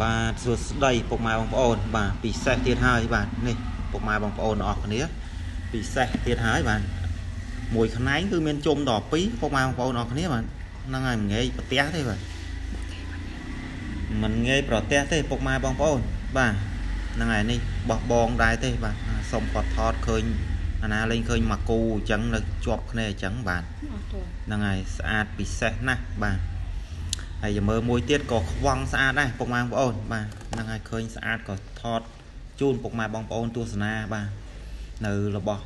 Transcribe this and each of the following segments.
បាទសួស្តីពុកម៉ែបងប្អូនបាទពិសេសទៀតហើយបាទនេះពុកម៉ែបងប្អូនអរគ្នាពិសេសទៀតហើយបាទមួយខ្នែងគឺមានជុំដល់2ពុកម៉ែបងប្អូនអរគ្នាបាទហ្នឹងហើយមិនងាយប្រទះទេបាទមិនងាយប្រទះទេពុកម៉ែបងប្អូនបាទហ្នឹងហើយនេះបោះបងដែរទេបាទសុំគាត់ថតឃើញអាណាលេងឃើញមកគូអញ្ចឹងនៅជាប់គ្នាអញ្ចឹងបាទហ្នឹងហើយស្អាតពិសេសណាស់បាទហើយមើលមួយទៀតក៏ខ្វង់ស្អាតដែរពុកម៉ែបងប្អូនបាទហ្នឹងហើយឃើញស្អាតក៏ថតជូនពុកម៉ែបងប្អូនទស្សនាបាទនៅរបស់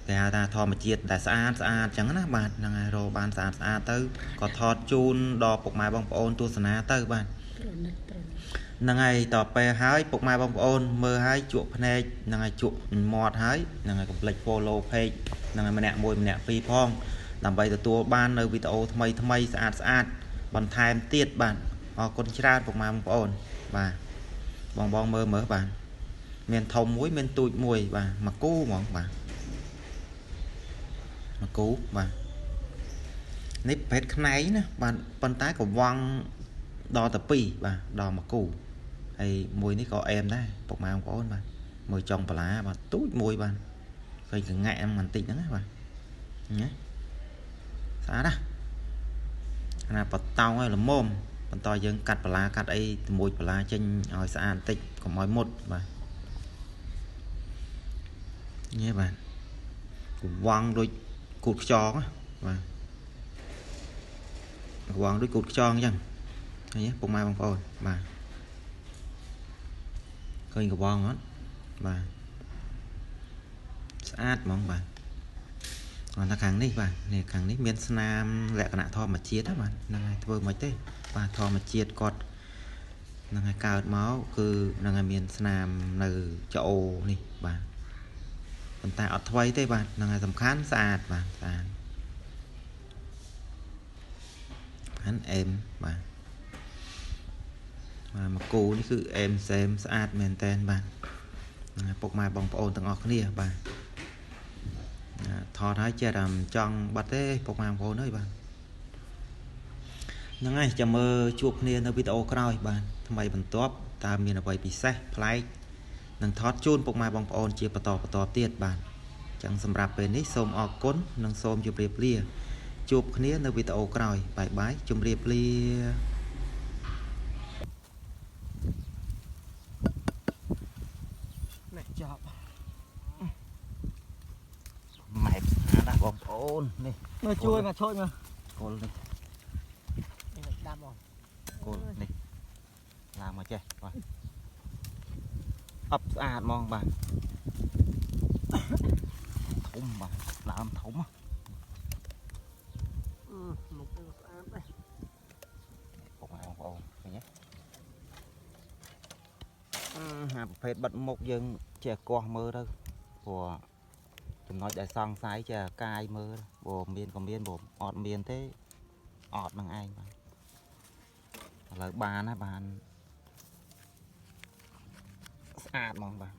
គេហៅថាធម្មជាតិតែស្អាតអញ្ចឹងណាបាទហ្នឹងហើយរកបានស្អាតទៅក៏ថតជូនដល់ពុកម៉ែបងប្អូនទស្សនាទៅបាទហ្នឹងហើយតពេលហើយពុកម៉ែបងប្អូនមើលហើយជក់ភ្នែកហ្នឹងហើយជក់មាត់ហើយហ្នឹងហើយកុំភ្លេច follow page ហ្នឹងហើយម្នាក់មួយម្នាក់ពីរផងដើម្បីទទួលបាននៅវីដេអូថ្មីស្អាតបន្ថែមទៀតបាទអរគុណច្រើនពុកម៉ែបងប្អូនបាទបងមើលបាទមានធំមួយមានទូចមួយបាទមកគូហ្មងបាទមកគូបាទនេះប្រភេទខ្នែងណាបាទប៉ុន្តែក៏វង់ដល់ទៅ2បាទដល់មកគូហើយមួយនេះក៏អែមដែរពុកម៉ែបងប្អូនបាទមើលចុងបន្លាបាទទូចមួយបាទឃើញកងាក់បន្តិចហ្នឹងណាបាទណាស្អាតណាអាណាបតោងឲ្យល្មមបន្តយើងកាត់បន្លាកាត់អីមួយបន្លាចេញឲ្យស្អាតបន្តិចកុំឲ្យមុតបាទនេះបាទវង់ដូចគូតខ្យងបាទវង់ដូចគូតខ្យងអញ្ចឹងឃើញពុកម៉ែបងប្អូនបាទឃើញកវងអត់បាទស្អាតហ្មងបាទគាត់ថាខាងនេះបាទនេះខាងនេះមានស្នាមលក្ខណៈធម្មជាតិបាទហ្នឹងហើយធ្វើមិនទេបាទធម្មជាតិគាត់ហ្នឹងហើយកើតមកគឺហ្នឹងហើយមានស្នាមនៅច្អូនេះបាទប៉ុន្តែអត់ថ្មីទេបាទហ្នឹងហើយសំខាន់ស្អាតបាទស្អាតហ្នឹងអេមបាទមកគូនេះគឺអេមសេមស្អាតមែនតែនបាទពុកម៉ែបងប្អូនទាំងអស់គ្នាបាទថតឲ្យចេះតែចង់បាត់ទេពុកម៉ែបងប្អូនអើយបាទហ្នឹងហើយចាំមើលជួបគ្នានៅវីដេអូក្រោយបាទថ្មីបន្ទាប់តើមានអ្វីពិសេសប្លែកនឹងថតជូនពុកម៉ែបងប្អូនជាបន្តទៀតបាទអញ្ចឹងសម្រាប់ពេលនេះសូមអរគុណនិងសូមជម្រាបលាជួបគ្នានៅវីដេអូក្រោយបាយជម្រាបលានេះចប់ម៉ែស្អាតណាស់បងប្អូននេះមើលជួយមកឆូចមើលគល់នេះដាប់បងគល់នេះឡើងមកចេះបាទអប់ស្អាតហ្មងបាទធំបាទដើមធំមុខស្អាតដែរពុកម៉ែបងប្អូនឃើញទេប្រភេទបិទមុខយើងចេះកោះមើលទៅព្រោះចំណុចដែលសង្ស័យចេះកាយមើលព្រោះមានក៏មានព្រោះអត់មានទេអត់នឹងឯងបាទឥឡូវបានណាបានស្អាតហ្មងបាទ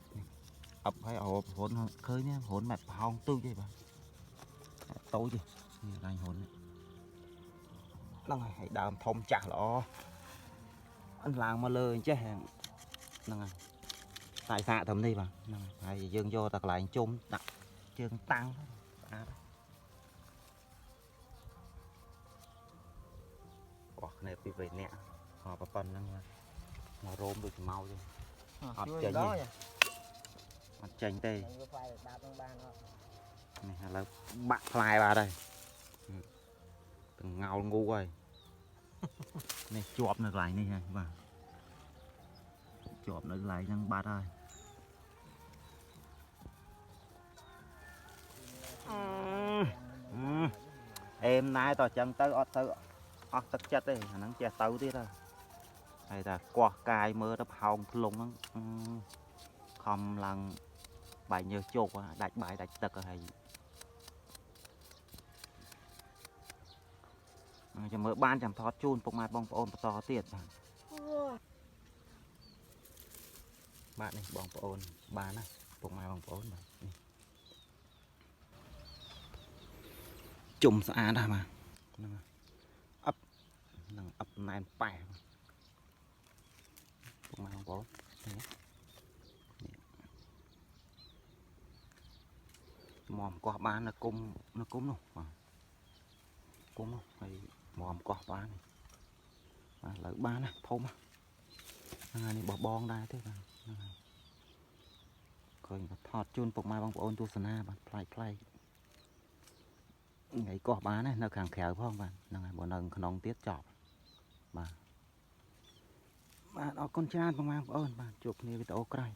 អប់ឲ្យអរប្រហុនឃើញប្រហុនម៉ែប្រហោងទូចទេបាទតូចទេនេះដៃហ៊ុនហ្នឹងហើយដើមធំចាស់ល្អអញ្ឡើងមកលើអញ្ចេះហ្នឹងហើយតែសាកត្រឹមនេះបាទហ្នឹងហើយយើងយកតែកន្លែងជុំដាក់ជើងតាំងស្អាតបោះគ្នាពី3នាក់ក៏ប៉ុណ្្នឹងមករោមដូចខ្មៅទេអត់ចេញទេអត់ចេញទេនេះឥឡូវបាក់ផ្លែបាទហើយទាំងងោលងូហើយនេះជាប់នៅកន្លែងនេះហើយបាទជាប់នៅកន្លែងហ្នឹងបាត់ហើយអេមណែតអញ្ចឹងទៅអត់ទៅអស់ទឹកចិត្តទេអាហ្នឹងចេះទៅទៀតហើយតែកោះកាយមើលទៅផោងធ្លុងហ្នឹងខំឡើងបាយញើសជោគដាច់បាយដាច់ទឹកហើយចាំមើលបានចាំថតជូនពុកម៉ែបងប្អូនបន្តទៀតបាទនេះបងប្អូនបានណាពុកម៉ែបងប្អូនបាទនេះជុំស្អាតណាស់បាទហ្នឹងអឹបណែនប៉ែ มาบอมอมกอบ้านlà cung nó cúng luôn mà cúng luôn hay mòm cọ bán này lợi bán này thôm á này bỏ bong đây thế này coi thọt chun phục mai băng ôn tu sana bạn play ngày cọ bán này nó càng khéo không bạn này bọn nâng nòng tiết chọp mà nó con trai băng mai ôn bạn chụp như cái tàu cày